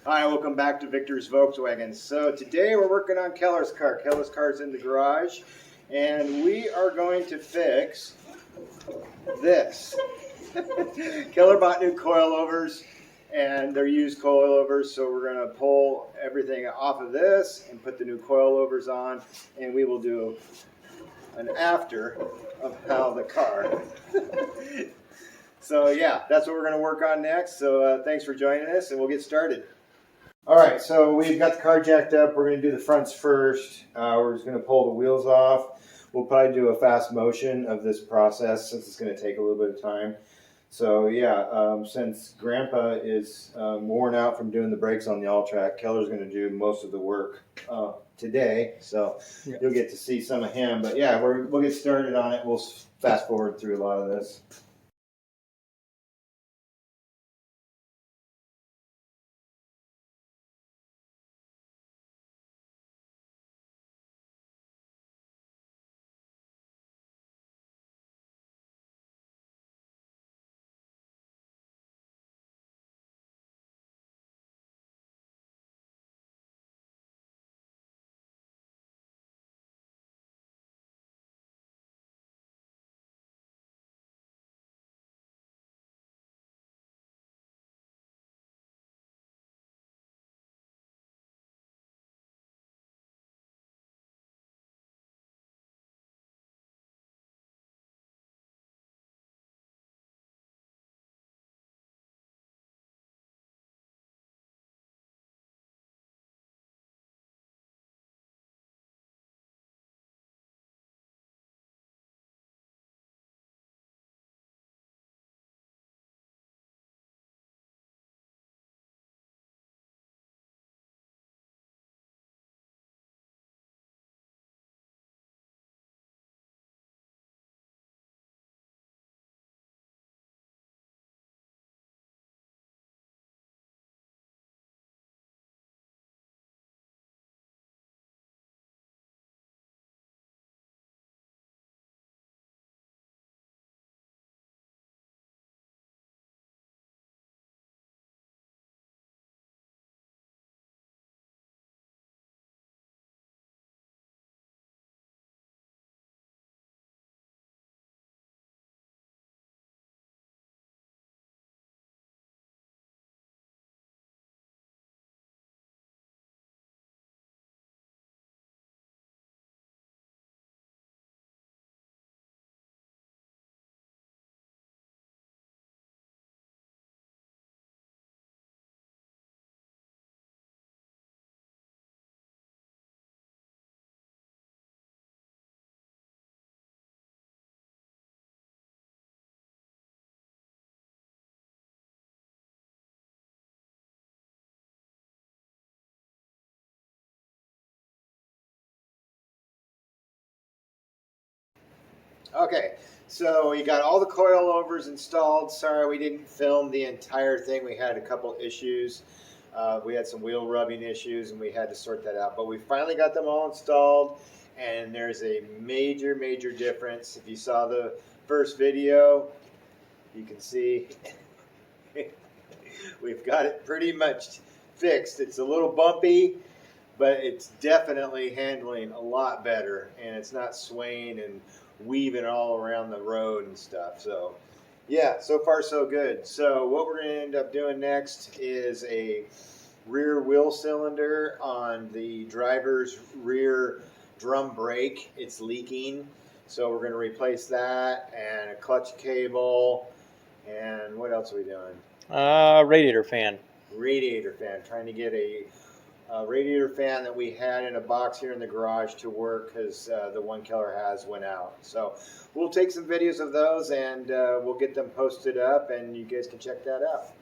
Hi, welcome back to Victor's Volkswagen. So today we're working on Keller's car. Keller's car's in the garage, and we are going to fix this. Keller bought new coilovers, and they're used coilovers, so we're going to pull everything off of this and put the new coilovers on, and we will do an after of how the car. So yeah, that's what we're going to work on next. So thanks for joining us, and we'll get started. All right, so we've got the car jacked up. We're going to do the fronts first. We're just going to pull the wheels off. We'll probably do a fast motion of this process since it's going to take a little bit of time. So yeah, since Grandpa is worn out from doing the brakes on the all-track, Keller's going to do most of the work today. So yeah, you'll get to see some of him. But yeah, we'll get started on it. We'll fast forward through a lot of this. Okay, so we got all the coilovers installed. Sorry we didn't film the entire thing. We had a couple issues. We had some wheel rubbing issues and we had to sort that out. But we finally got them all installed, and there's a major, major difference. If you saw the first video, you can see we've got it pretty much fixed. It's a little bumpy, but it's definitely handling a lot better, and it's not swaying and weaving all around the road and stuff. So yeah, so far so good. So what we're going to end up doing next is a rear wheel cylinder on the driver's rear drum brake. It's leaking, so we're going to replace that, and a clutch cable, and what else are we doing? Radiator fan. Radiator fan. Trying to get a radiator fan that we had in a box here in the garage to work, because the one Keller has went out. So we'll take some videos of those, and we'll get them posted up, and you guys can check that out.